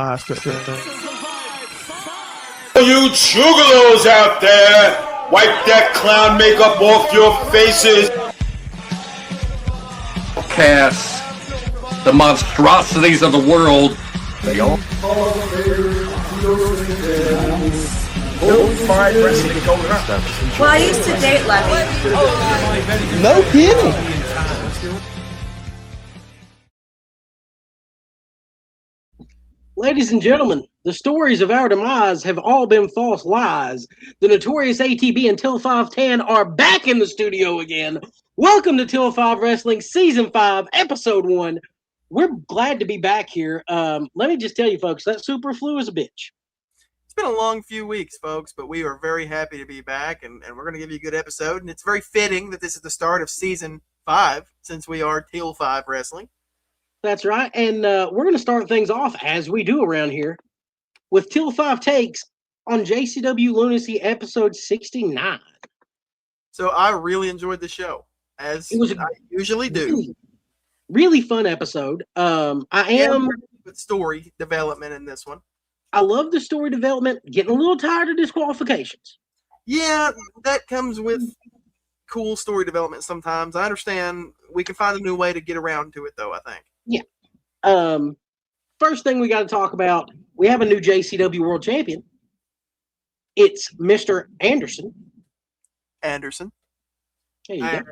You juggalos out there, wipe that clown makeup off your faces. Cast the monstrosities of the world. They all. Well, I used to date Levy. No kidding. Ladies and gentlemen, the stories of our demise have all been false lies. The notorious ATB and Till 510 are back in the studio again. Welcome to Till 5 Wrestling Season 5, Episode 1. We're glad to be back here. Let me just tell you, folks, that super flu is a bitch. It's been a long few weeks, folks, but we are very happy to be back, and we're going to give you a good episode. And it's very fitting that this is the start of Season 5, since we are Till 5 Wrestling. That's right, and we're going to start things off, as we do around here, with Till 5 takes on JCW Lunacy episode 69. So I really enjoyed the show, as I usually do. Really fun episode. With story development in this one. I love the story development. Getting a little tired of disqualifications. Yeah, that comes with cool story development sometimes. I understand we can find a new way to get around to it, though, I think. Yeah. First thing we got to talk about, we have a new JCW World Champion. It's Mr. Anderson. There you go.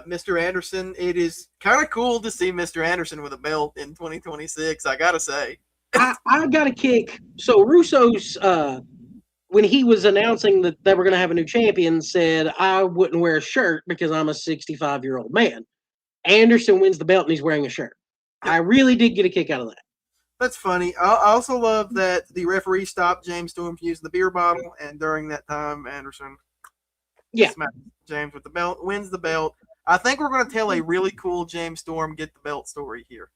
Mr. Anderson, it is kind of cool to see Mr. Anderson with a belt in 2026, I got to say. I got a kick. So Russo's, when he was announcing that they were going to have a new champion, said, I wouldn't wear a shirt because I'm a 65-year-old man. Anderson wins the belt and he's wearing a shirt. I really did get a kick out of that. That's funny. I also love that the referee stopped James Storm from using the beer bottle, and during that time, Anderson smacked James with the belt, wins the belt. I think we're going to tell a really cool James Storm get the belt story here.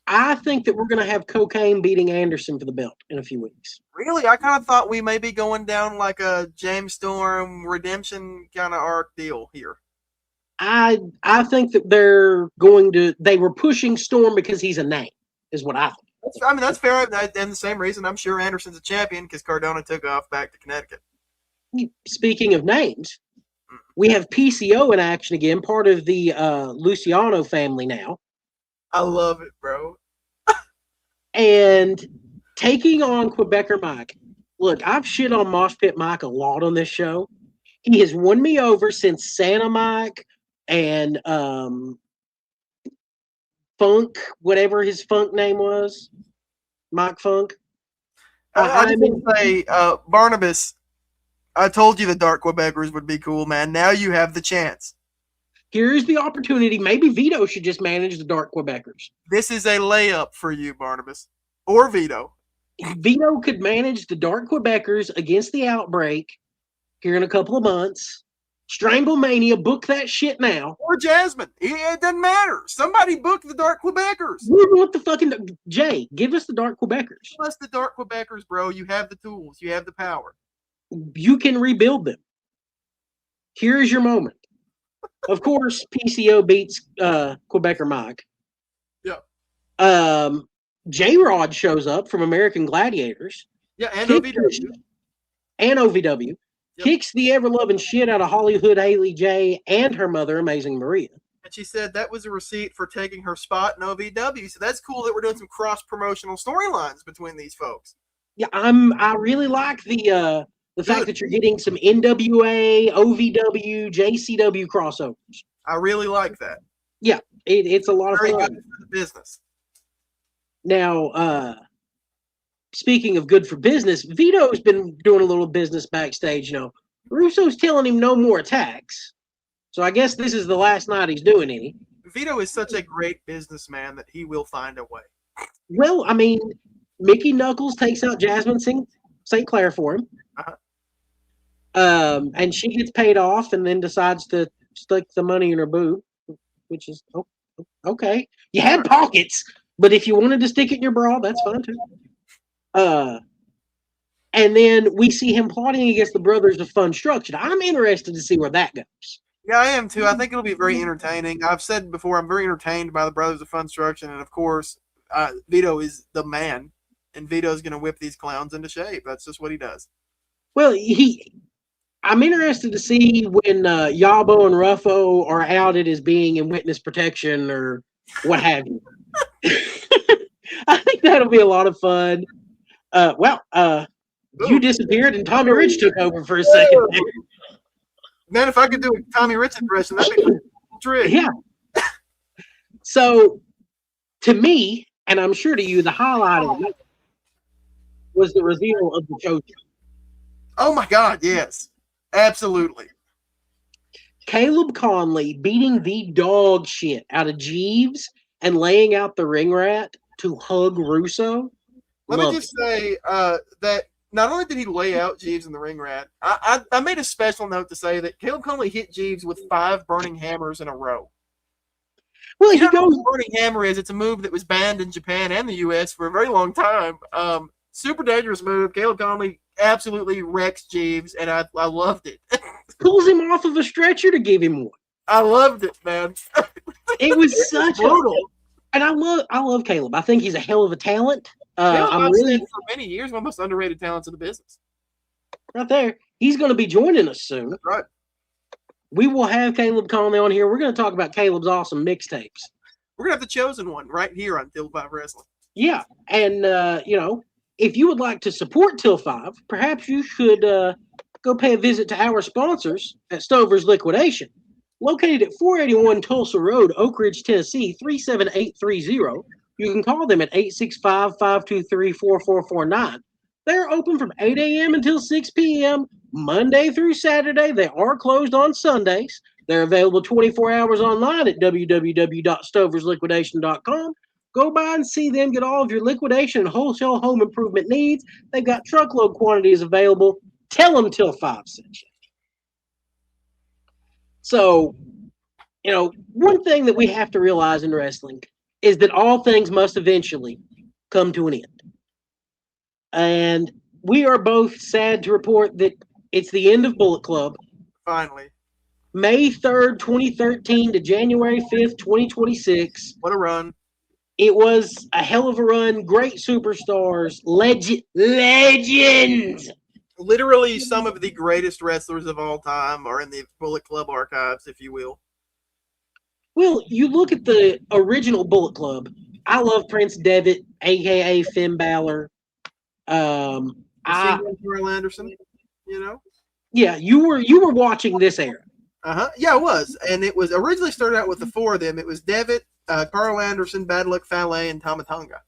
I think that we're going to have Cocaine beating Anderson for the belt in a few weeks. Really? I kind of thought we may be going down like a James Storm redemption kind of arc deal here. I think that they were pushing Storm because he's a name, is what I think. That's fair. And the same reason I'm sure Anderson's a champion because Cardona took off back to Connecticut. Speaking of names, we have PCO in action again, part of the Luciano family now. I love it, bro. And taking on Quebecer Mike. Look, I've shit on Mosh Pit Mike a lot on this show. He has won me over since Santa Mike and Funk, whatever his Funk name was. Mike Funk. I just want to say, Barnabas, I told you the Dark Quebecers would be cool, man. Now you have the chance. Here's the opportunity. Maybe Vito should just manage the Dark Quebecers. This is a layup for you, Barnabas. Or Vito. Vito could manage the Dark Quebecers against the Outbreak here in a couple of months. Stranglemania, book that shit now. Or Jasmine. It doesn't matter. Somebody book the Dark Quebecers. We want the fucking... Jay, give us the Dark Quebecers. Give us the Dark Quebecers, bro. You have the tools. You have the power. You can rebuild them. Here is your moment. Of course, PCO beats Quebecer Mike. Yeah. J-Rod shows up from American Gladiators. Yeah, and OVW. And OVW. Yep. Kicks the ever-loving shit out of Hollywood Haley J and her mother, Amazing Maria. And she said that was a receipt for taking her spot in OVW. So that's cool that we're doing some cross-promotional storylines between these folks. Yeah, I really like the fact that you're getting some NWA, OVW, JCW crossovers. I really like that. Yeah, it's a lot of fun. Very good for the business. Now, speaking of good for business, Vito's been doing a little business backstage. Russo's telling him no more attacks. So I guess this is the last night he's doing any. Vito is such a great businessman that he will find a way. Well, I mean, Mickey Knuckles takes out Jasmine St. Clair for him. Uh-huh. And she gets paid off and then decides to stick the money in her boob, which is okay. You had pockets, but if you wanted to stick it in your bra, that's fine too. And then we see him plotting against the Brothers of Funstruction. I'm interested to see where that goes. Yeah, I am too. I think it'll be very entertaining. I've said before, I'm very entertained by the Brothers of Funstruction, and of course, Vito is the man and Vito's going to whip these clowns into shape. That's just what he does. Well, I'm interested to see when Yabo and Ruffo are outed as being in witness protection or what have you. I think that'll be a lot of fun. You disappeared and Tommy Rich took over for a second. Man, if I could do a Tommy Rich impression, that'd be a trick. Yeah. So, to me, and I'm sure to you, the highlight of it was the reveal of the Chosen. Oh my God, yes. Absolutely. Caleb Conley beating the dog shit out of Jeeves and laying out the ring rat to hug Russo. Let me just say that not only did he lay out Jeeves in the ring rat, I made a special note to say that Caleb Conley hit Jeeves with 5 burning hammers in a row. Well, you know what a burning hammer is? It's a move that was banned in Japan and the U.S. for a very long time. Super dangerous move. Caleb Conley absolutely wrecks Jeeves, and I loved it. Pulls him off of a stretcher to give him one. I loved it, man. It was such brutal. And I love Caleb. I think he's a hell of a talent. I'm really for many years one of the most underrated talents in the business. Right there. He's going to be joining us soon. That's right. We will have Caleb Conley on here. We're going to talk about Caleb's awesome mixtapes. We're going to have the Chosen one right here on Till 5 Wrestling. Yeah. And, if you would like to support Till 5, perhaps you should go pay a visit to our sponsors at Stover's Liquidation. Located at 481 Tulsa Road, Oak Ridge, Tennessee, 37830. You can call them at 865-523-4449. They're open from 8 a.m. until 6 p.m. Monday through Saturday. They are closed on Sundays. They're available 24 hours online at www.stoversliquidation.com. Go by and see them, get all of your liquidation and wholesale home improvement needs. They've got truckload quantities available. Tell them Till 5 sent you. So, one thing that we have to realize in wrestling is that all things must eventually come to an end. And we are both sad to report that it's the end of Bullet Club. Finally. May 3rd, 2013 to January 5th, 2026. What a run. It was a hell of a run. Great superstars. Legends. Literally some of the greatest wrestlers of all time are in the Bullet Club archives, if you will. Well, you look at the original Bullet Club. I love Prince Devitt, a.k.a. Finn Balor. Carl Anderson, Yeah, you were watching this era. Yeah, I was. And it was originally started out with the 4 of them. It was Devitt, Carl Anderson, Bad Luck Fale, and Tama Tonga.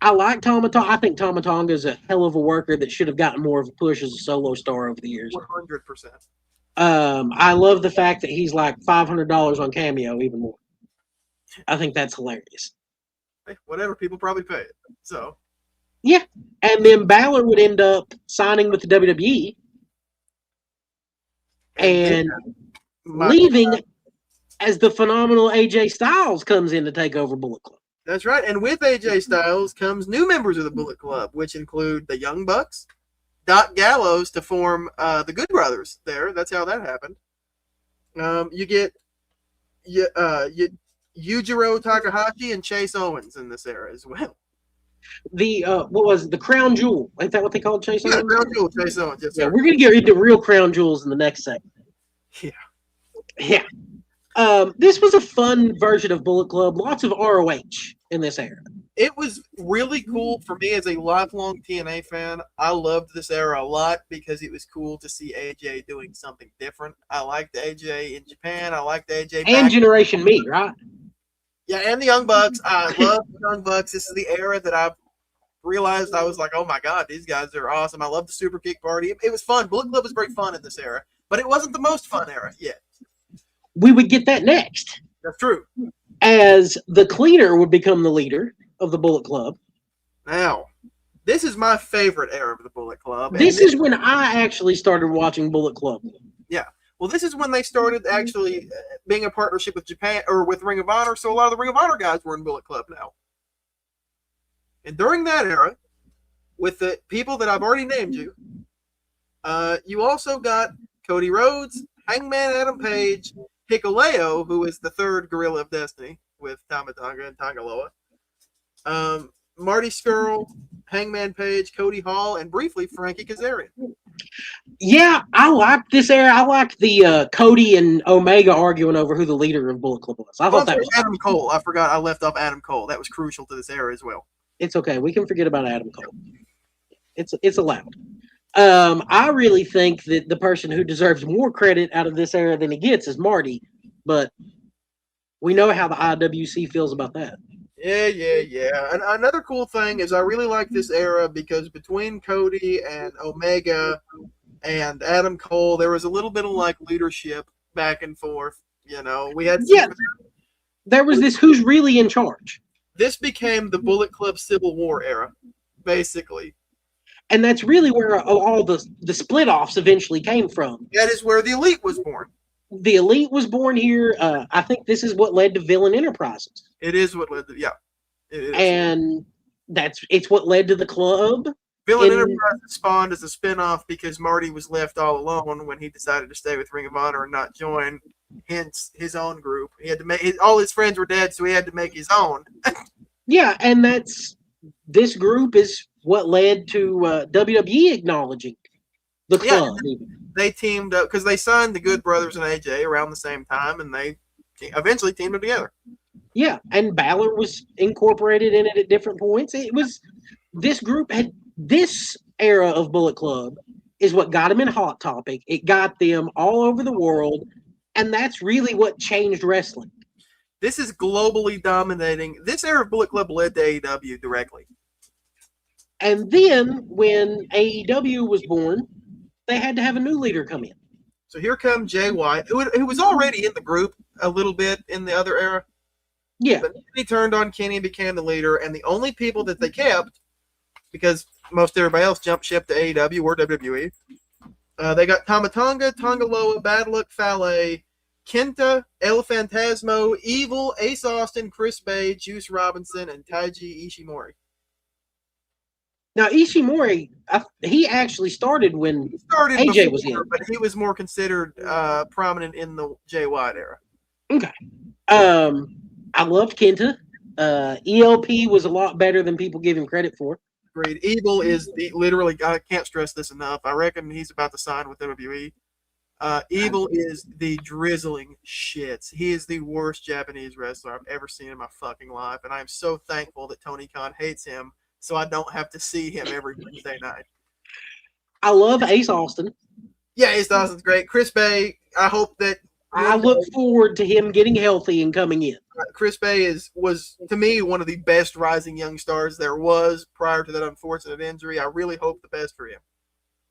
I like Tama Tonga. I think Tama Tonga is a hell of a worker that should have gotten more of a push as a solo star over the years. 100%. I love the fact that he's like $500 on Cameo, even more. I think that's hilarious. Hey, whatever, people probably pay it. So. Yeah, and then Balor would end up signing with the WWE and leaving as the phenomenal AJ Styles comes in to take over Bullet Club. That's right. And with AJ Styles comes new members of the Bullet Club, which include the Young Bucks, Doc Gallows to form the Good Brothers there. That's how that happened. You get Yujiro Takahashi and Chase Owens in this era as well. What was it? The Crown Jewel? Ain't that what they called Chase Owens? Yeah, Crown Jewel, Chase Owens. Yes, yeah, we're going to get into real Crown Jewels in the next segment. Yeah. This was a fun version of Bullet Club. Lots of ROH in this era. It was really cool for me as a lifelong TNA fan. I loved this era a lot because it was cool to see AJ doing something different. I liked AJ in Japan. I liked AJ and Generation Me, right? Yeah, and the Young Bucks. I love the Young Bucks. This is the era that I realized I was like, oh my God, these guys are awesome. I love the Super Kick Party. It was fun. Bullet Club was very fun in this era, but it wasn't the most fun era yet. We would get that next. That's true. As the Cleaner would become the leader of the Bullet Club. Now, this is my favorite era of the Bullet Club. This is when I actually started watching Bullet Club. Yeah. Well, this is when they started actually being a partnership with Japan or with Ring of Honor. So a lot of the Ring of Honor guys were in Bullet Club now. And during that era, with the people that I've already named you, you also got Cody Rhodes, Hangman Adam Page, Hikuleo, who is the third Gorilla of Destiny with Tama Tonga and Tangaloa. Marty Skrull, Hangman Page, Cody Hall, and briefly Frankie Kazarian. Yeah, I liked this era. I liked the Cody and Omega arguing over who the leader of Bullet Club was. I thought that was Adam Cole. I forgot I left off Adam Cole. That was crucial to this era as well. It's okay. We can forget about Adam Cole. It's allowed. I really think that the person who deserves more credit out of this era than he gets is Marty, but we know how the IWC feels about that. Yeah. And another cool thing is I really like this era because between Cody and Omega and Adam Cole, there was a little bit of like leadership back and forth. You know, we had there was this who's really in charge. This became the Bullet Club Civil War era, basically. And that's really where all the split-offs eventually came from. That is where the Elite was born. The Elite was born here. I think this is what led to Villain Enterprises. It is what led to, yeah. It is. And it's what led to the club. Villain Enterprises spawned as a spinoff because Marty was left all alone when he decided to stay with Ring of Honor and not join, hence his own group. He had to make all his friends were dead, so he had to make his own. Yeah, and this group is what led to WWE acknowledging the club. Yeah, they teamed up because they signed the Good Brothers and AJ around the same time, and they eventually teamed them together. Yeah, and Balor was incorporated in it at different points. It was this group had this era of Bullet Club is what got them in Hot Topic. It got them all over the world, and that's really what changed wrestling. This is globally dominating. This era of Bullet Club led to AEW directly. And then when AEW was born, they had to have a new leader come in. So here comes Jay White, who was already in the group a little bit in the other era. Yeah. But he turned on Kenny and became the leader, and the only people that they kept, because most everybody else jumped ship to AEW or WWE, they got Tama Tonga, Tongaloa, Bad Luck Fale, Kenta, El Phantasmo, Evil, Ace Austin, Chris Bay, Juice Robinson, and Taiji Ishimori. Now, Ishimori, he actually started when AJ was in. But he was more considered prominent in the Jay White era. Okay. I loved Kenta. ELP was a lot better than people give him credit for. Agreed. Evil is literally, I can't stress this enough. I reckon he's about to sign with WWE. Evil is the drizzling shits. He is the worst Japanese wrestler I've ever seen in my fucking life. And I'm so thankful that Tony Khan hates him so I don't have to see him every Wednesday night. I love Ace Austin. Yeah, Ace Austin's great. Chris Bay, I hope that... I look forward to him getting healthy and coming in. Chris Bay was, to me, one of the best rising young stars there was prior to that unfortunate injury. I really hope the best for him.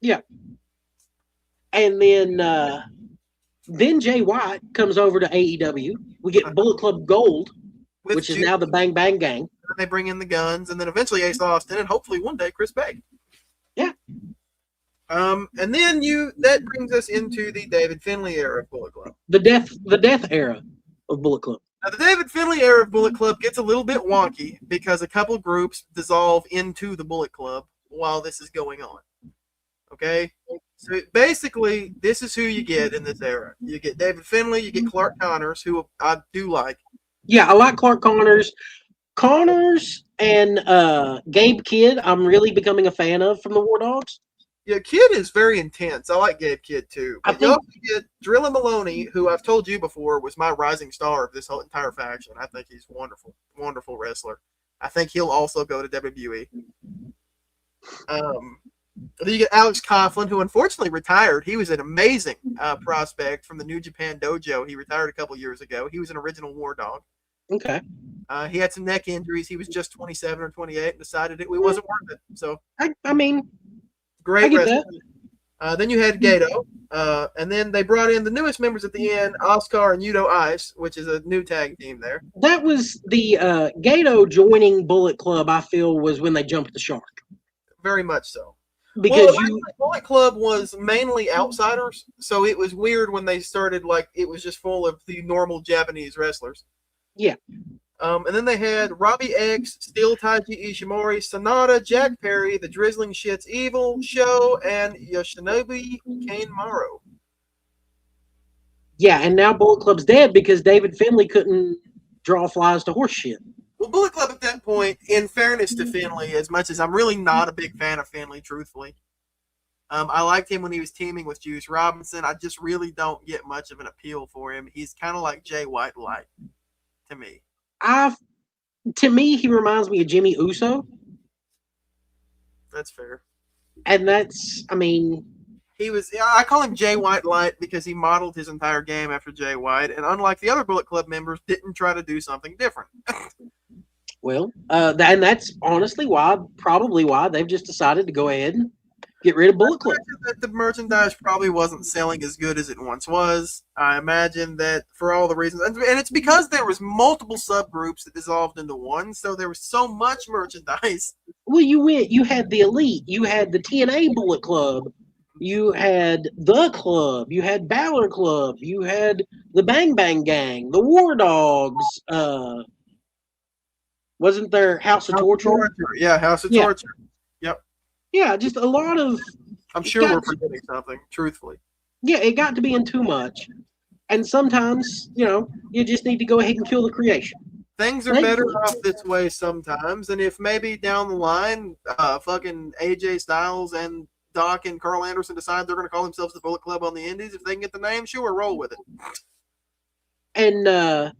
Yeah. And then Jay White comes over to AEW. We get Bullet Club Gold, which is now the Bang Bang Gang. And they bring in the Guns, and then eventually Ace Austin, and hopefully one day Chris Bay. Yeah. And then that brings us into the David Finlay era of Bullet Club. The death era of Bullet Club. Now, the David Finlay era of Bullet Club gets a little bit wonky because a couple groups dissolve into the Bullet Club while this is going on. Okay? So basically, this is who you get in this era. You get David Finlay, you get Clark Connors, who I do like. Yeah, I like Clark Connors. Connors and Gabe Kidd, I'm really becoming a fan of from the War Dogs. Yeah, Kidd is very intense. I like Gabe Kidd too. But you also get Drilla Maloney, who I've told you before was my rising star of this whole entire faction. I think he's wonderful, wonderful wrestler. I think he'll also go to WWE. Then you get Alex Coughlin, who unfortunately retired. He was an amazing prospect from the New Japan Dojo. He retired a couple years ago. He was an original War Dog. Okay. He had some neck injuries. He was just 27 or 28 and decided it wasn't worth it. So I mean, great wrestler. Then you had Gato. And then they brought in the newest members at the end, Oscar and Yudo Ice, which is a new tag team there. That was the Gato joining Bullet Club, I feel, was when they jumped the shark. Very much so. Because Bullet Club was mainly outsiders, so it was weird when they started, like, it was just full of the normal Japanese wrestlers. Yeah. And then they had Robbie X, Steel Taiji Ishimori, Sonata, Jack Perry, the Drizzling Shits Evil, Show, and Yoshinobu Kane Maro. Yeah, and now Bullet Club's dead because David Finlay couldn't draw flies to horse shit. Well, Bullet Club at that point, in fairness to Finlay, as much as I'm really not a big fan of Finlay, truthfully, I liked him when he was teaming with Juice Robinson. I just really don't get much of an appeal for him. He's kind of like Jay White light to me. To me, he reminds me of Jimmy Uso. That's fair. And that's, I mean... I call him Jay White light because he modeled his entire game after Jay White, and unlike the other Bullet Club members, didn't try to do something different. Well, and that's honestly probably why they've just decided to go ahead and get rid of Bullet Club. That the merchandise probably wasn't selling as good as it once was. I imagine that for all the reasons, and it's because there was multiple subgroups that dissolved into one, so there was so much merchandise. Well, you had the Elite, you had the TNA Bullet Club, you had the Club, you had Balor Club, you had the Bang Bang Gang, the War Dogs. Wasn't there House of Torture? Yeah, House of Torture. Yep. Yeah, just a lot of... I'm sure we're forgetting something, truthfully. Yeah, it got to be in too much. And sometimes, you just need to go ahead and kill the creation. Things are better off this way sometimes, and if maybe down the line, fucking AJ Styles and Doc and Carl Anderson decide they're going to call themselves the Bullet Club on the Indies, if they can get the name, sure, roll with it. And,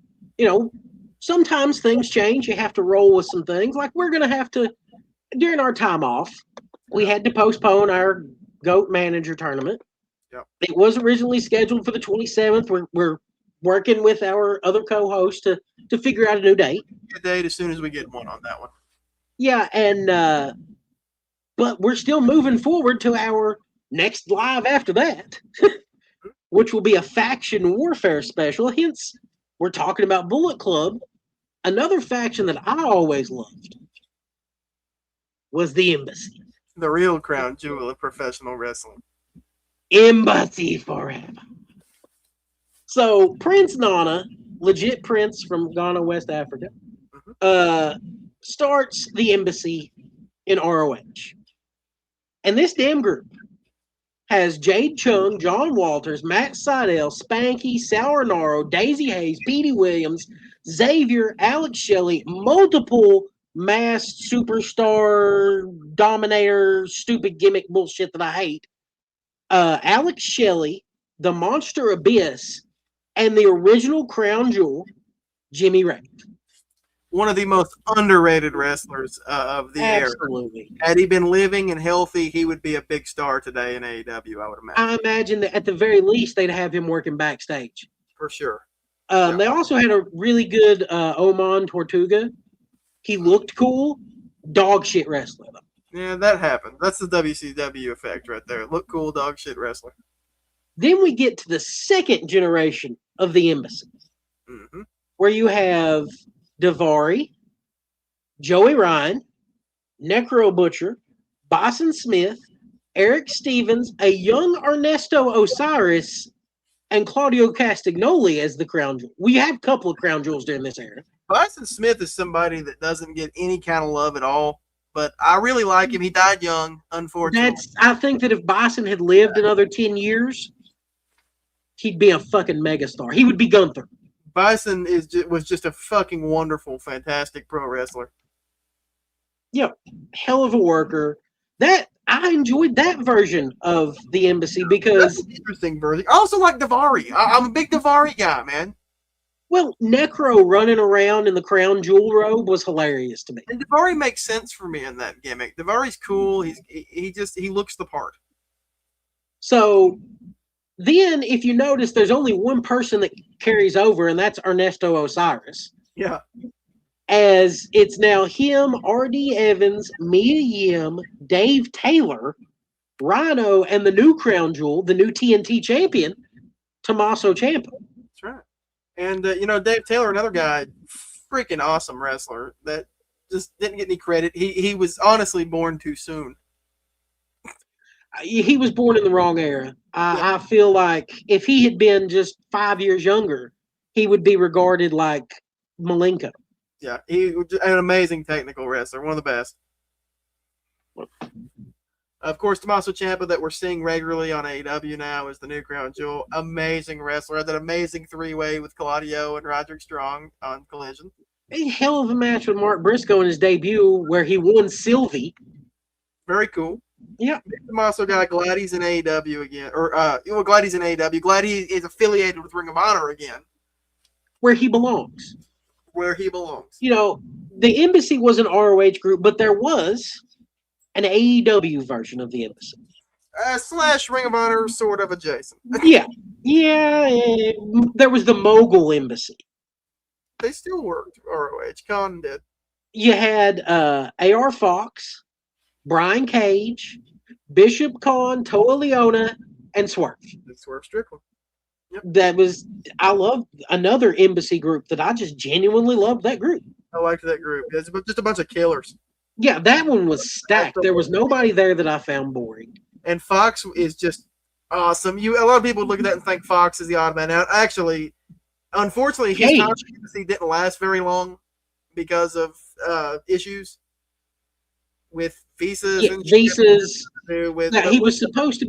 sometimes things change. You have to roll with some things. Like we're going to have to, during our time off, we had to postpone our GOAT Manager tournament. Yep. It was originally scheduled for the 27th. We're working with our other co-host to figure out a new date. A date as soon as we get one on that one. Yeah, and but we're still moving forward to our next live after that, which will be a faction warfare special. Hence, we're talking about Bullet Club. Another faction that I always loved was the Embassy. The real crown jewel of professional wrestling. Embassy forever. So Prince Nana, legit Prince from Ghana, West Africa, starts the Embassy in ROH. And this damn group has Jade Chung, John Walters, Matt Seidel, Spanky, Sour Naro, Daisy Hayes, Petey Williams, Xavier, Alex Shelley, multiple masked superstar dominator, stupid gimmick bullshit that I hate. Alex Shelley, the Monster Abyss, and the original Crown Jewel, Jimmy Rave. One of the most underrated wrestlers of the era. Absolutely. Had he been living and healthy, he would be a big star today in AEW, I would imagine. I imagine that at the very least, they'd have him working backstage. For sure. They also had a really good Oman Tortuga. He looked cool. Dog shit wrestler, though. Yeah, that happened. That's the WCW effect right there. Look cool, dog shit wrestler. Then we get to the second generation of the Embassy, where you have Daivari, Joey Ryan, Necro Butcher, Boston Smith, Eric Stevens, a young Ernesto Osiris, and Claudio Castagnoli as the Crown Jewel. We have a couple of Crown Jewels during this era. Boston Smith is somebody that doesn't get any kind of love at all, but I really like him. He died young, unfortunately. I think that if Boston had lived another 10 years, he'd be a fucking megastar. He would be Gunther. Bison was just a fucking wonderful, fantastic pro wrestler. Yeah, hell of a worker. I enjoyed that version of the Embassy because... That's an interesting version. I also like Daivari. I'm a big Daivari guy, man. Well, Necro running around in the Crown Jewel robe was hilarious to me. And Daivari makes sense for me in that gimmick. Daivari's cool. He looks the part. So... Then, if you notice, there's only one person that carries over, and that's Ernesto Osiris. Yeah. As it's now him, R.D. Evans, Mia Yim, Dave Taylor, Rhino, and the new Crown Jewel, the new TNT champion, Tommaso Ciampa. That's right. And, Dave Taylor, another guy, freaking awesome wrestler that just didn't get any credit. He was honestly born too soon. He was born in the wrong era. I feel like if he had been just 5 years younger, he would be regarded like Malenko. Yeah, he was an amazing technical wrestler, one of the best. Of course, Tommaso Ciampa that we're seeing regularly on AEW now is the new Crown Jewel. Amazing wrestler. That amazing three-way with Claudio and Roderick Strong on Collision. A hell of a match with Mark Briscoe in his debut where he won Sylvie. Very cool. Yeah. I'm also got glad he's in AEW again. Glad he's in AEW. Glad he is affiliated with Ring of Honor again. Where he belongs. Where he belongs. You know, the Embassy was an ROH group, but there was an AEW version of the Embassy. / Ring of Honor, sort of adjacent. Yeah. There was the Mogul Embassy. They still worked, ROH. Khan did. You had AR Fox, Brian Cage, Bishop Khan, Toa Leona, and Swerve. Swerve Strickland. Yep. I love another Embassy group that I just genuinely loved that group. I liked that group. It's just a bunch of killers. Yeah, that one was stacked. There was nobody there that I found boring. And Fox is just awesome. A lot of people look at that and think Fox is the odd man out. Actually, unfortunately, his time in Embassy didn't last very long because of issues with visas. Yeah, visas. He was supposed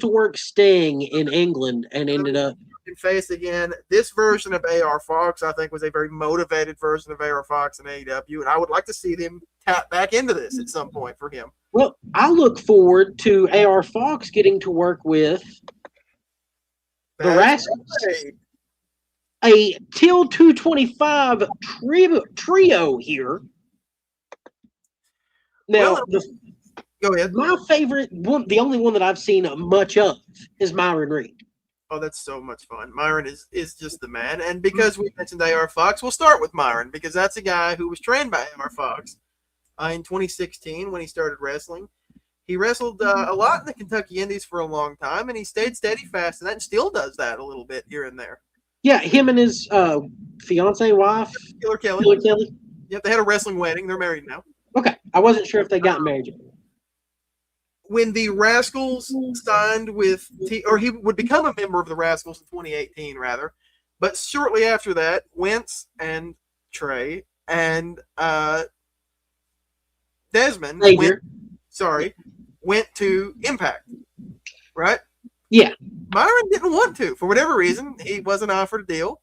to work Sting in England and ended up face again. This version of AR Fox, I think, was a very motivated version of AR Fox in AEW, and I would like to see them tap back into this at some point for him. Well, I look forward to AR Fox getting to work with the Rascalz. A Till 225 trio here. Now, go ahead. My favorite one, the only one that I've seen much of, is Myron Reed. Oh, that's so much fun. Myron is just the man. And because we mentioned AR Fox, we'll start with Myron because that's a guy who was trained by AR Fox in 2016 when he started wrestling. He wrestled a lot in the Kentucky Indies for a long time, and he stayed steady fast, and that still does that a little bit here and there. Yeah, him and his fiance wife, Killer Kelly. Yep, they had a wrestling wedding. They're married now. Okay, I wasn't sure if they got married yet. When the Rascalz signed with, or he would become a member of the Rascalz in 2018, rather, but shortly after that, Wentz and Trey and Desmond went to Impact, right? Yeah. Myron didn't want to for whatever reason. He wasn't offered a deal.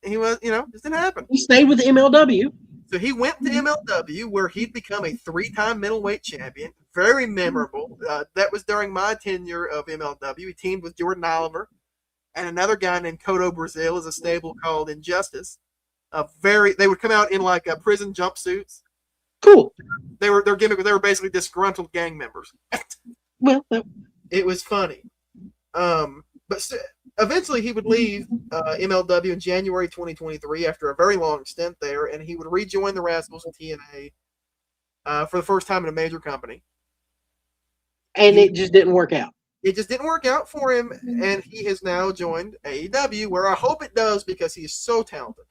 He was, just didn't happen. He stayed with MLW. So he went to MLW where he'd become a 3-time middleweight champion. Very memorable. That was during my tenure of MLW. He teamed with Jordan Oliver and another guy named Cotto Brazil as a stable called Injustice. They would come out in like prison jumpsuits. Cool. Their gimmick. They were basically disgruntled gang members. Well, it was funny. But eventually he would leave MLW in January 2023 after a very long stint there, and he would rejoin the Rascalz in TNA for the first time in a major company. And it just didn't work out. It just didn't work out for him, and he has now joined AEW, where I hope it does because he is so talented.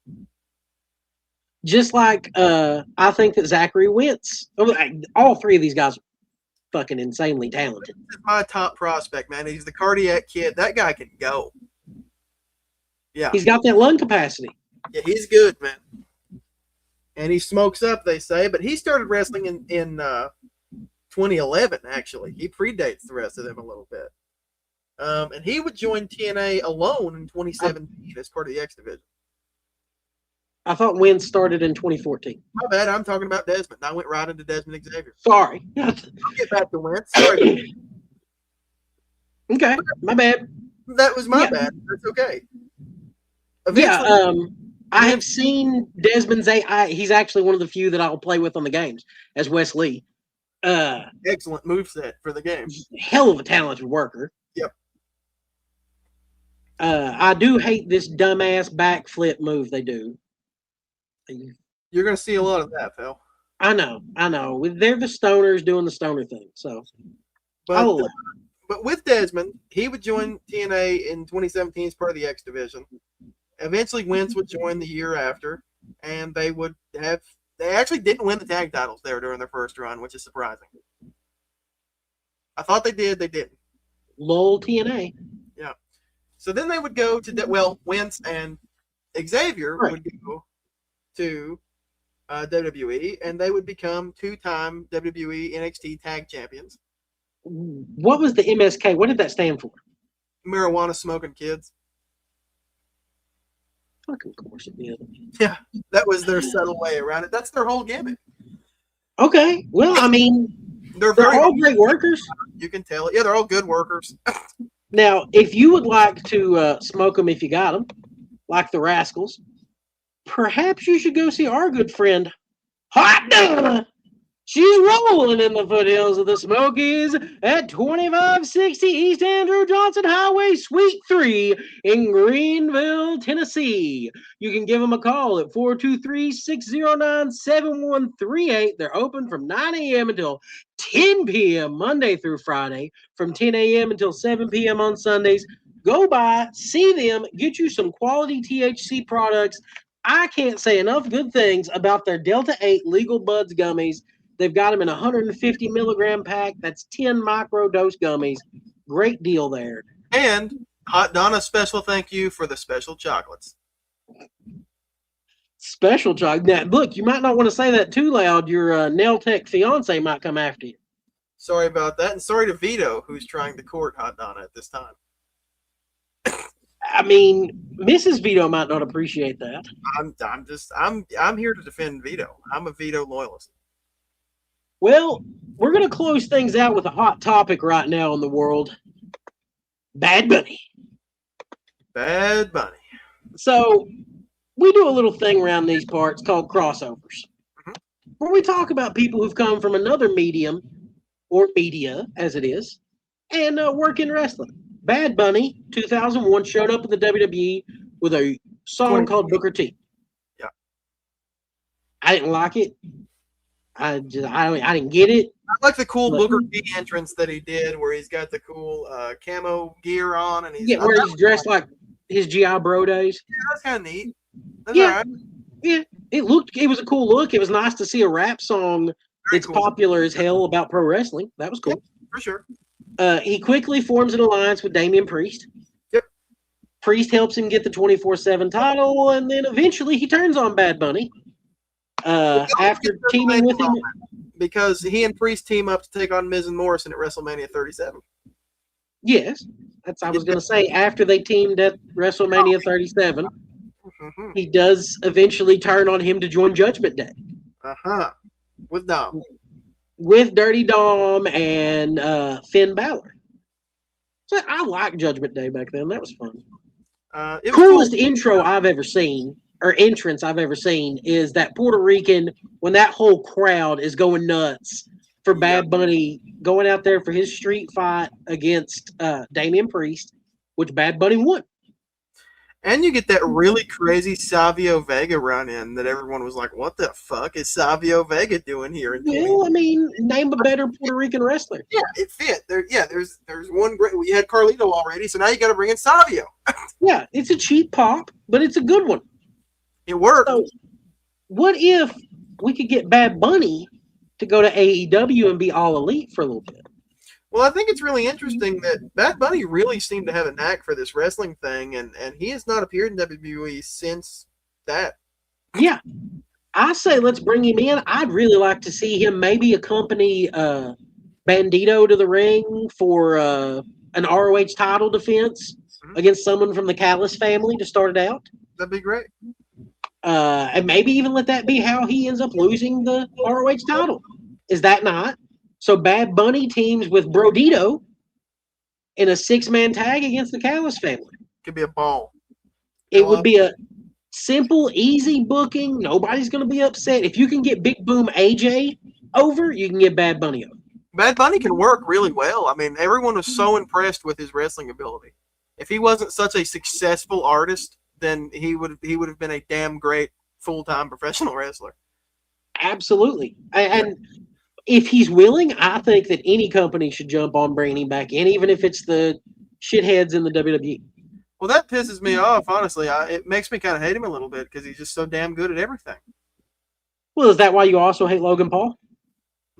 Just like I think that Zachary Wentz, all three of these guys are fucking insanely talented. This is my top prospect, man. He's the cardiac kid. That guy can go. Yeah. He's got that lung capacity. Yeah, he's good, man. And he smokes up, they say, but he started wrestling in 2011, actually. He predates the rest of them a little bit. And he would join TNA alone in 2017 as part of the X Division. I thought Wentz started in 2014. My bad. I'm talking about Desmond. I went right into Desmond Xavier. Sorry. I'll get back to Wentz. Sorry. Okay. My bad. That was my bad. That's okay. Eventually, I have seen Desmond he's actually one of the few that I'll play with on the games as Wes Lee. Excellent moveset for the game. Hell of a talented worker. Yep. I do hate this dumbass backflip move they do. You're going to see a lot of that, Phil. I know. They're the stoners doing the stoner thing. So, but with Desmond, he would join TNA in 2017 as part of the X Division. Eventually, Wentz would join the year after, and they actually didn't win the tag titles there during their first run, which is surprising. I thought they did. They didn't. LOL TNA. Yeah. So then they would go to, Wentz and Xavier would go to WWE, and they would become 2-time WWE NXT tag champions. What was the MSK? What did that stand for? Marijuana smoking kids. Fucking course it did. Yeah, that was their subtle way around it. That's their whole gimmick. Okay, well, I mean, They're all great workers. You can tell. Yeah, they're all good workers. Now, if you would like to smoke them if you got them, like the Rascalz, perhaps you should go see our good friend, Hot Donna. She's rolling in the foothills of the Smokies at 2560 East Andrew Johnson Highway, Suite 3 in Greenville, Tennessee. You can give them a call at 423-609-7138. They're open from 9 a.m. until 10 p.m. Monday through Friday, from 10 a.m. until 7 p.m. on Sundays. Go by, see them, get you some quality THC products. I can't say enough good things about their Delta 8 Legal Buds gummies. They've got them in a 150 milligram pack. That's 10 micro dose gummies. Great deal there. And Hot Donna, special thank you for the special chocolates. Special chocolate. Now, look, you might not want to say that too loud. Your nail tech fiance might come after you. Sorry about that, and sorry to Vito, who's trying to court Hot Donna at this time. I mean, Mrs. Vito might not appreciate that. I'm here to defend Vito. I'm a Vito loyalist. Well, we're going to close things out with a hot topic right now in the world. Bad Bunny. Bad Bunny. So, we do a little thing around these parts called crossovers, where we talk about people who've come from another medium, or media, as it is, and work in wrestling. Bad Bunny, 2001, showed up at the WWE with a song called Booker T. Yeah. I didn't like it. I didn't get it. I like the cool Booker T entrance that he did, where he's got the cool camo gear on, and he's where he's dressed like his GI Bro days. Yeah, that's kind of neat. That's Yeah, all right. yeah. It was a cool look. It was nice to see a rap song that's cool. popular as hell about pro wrestling. That was cool. Yeah, for sure. He quickly forms an alliance with Damian Priest. Yep. Priest helps him get the 24/7 title, and then eventually he turns on Bad Bunny. After teaming with him, because he and Priest team up to take on Miz and Morrison at WrestleMania 37. Yes, I was going to say after they teamed at WrestleMania 37, he does eventually turn on him to join Judgment Day. With Dom. With Dirty Dom and Finn Balor. So I liked Judgment Day back then. That was fun. Coolest intro I've ever seen, or entrance I've ever seen, is that Puerto Rican, when that whole crowd is going nuts for Bad Bunny going out there for his street fight against Damian Priest, which Bad Bunny won. And you get that really crazy Savio Vega run in that everyone was like, what the fuck is Savio Vega doing here? Well, I mean, name a better Puerto Rican wrestler. Yeah, it fit. There's one great. We had Carlito already, so now you got to bring in Savio. Yeah, it's a cheap pop, but it's a good one. It worked. So, what if we could get Bad Bunny to go to AEW and be all elite for a little bit? Well, I think it's really interesting that Bad Bunny really seemed to have a knack for this wrestling thing, and he has not appeared in WWE since that. Yeah. I say let's bring him in. I'd really like to see him maybe accompany Bandito to the ring for an ROH title defense against someone from the Callis family to start it out. That'd be great. And maybe even let that be how he ends up losing the ROH title. Is that not? So Bad Bunny teams with Brodito in a 6-man tag against the Callis family. Could be a ball. It would be a simple, easy booking. Nobody's going to be upset. If you can get Big Boom AJ over, you can get Bad Bunny over. Bad Bunny can work really well. I mean, everyone was so impressed with his wrestling ability. If he wasn't such a successful artist, then he would have been a damn great full-time professional wrestler. Absolutely. And if he's willing, I think that any company should jump on bringing him back in, even if it's the shitheads in the WWE. Well, that pisses me off, honestly. It makes me kind of hate him a little bit because he's just so damn good at everything. Well, is that why you also hate Logan Paul?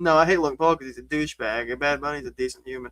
No, I hate Logan Paul because he's a douchebag. And Bad Bunny's a decent human.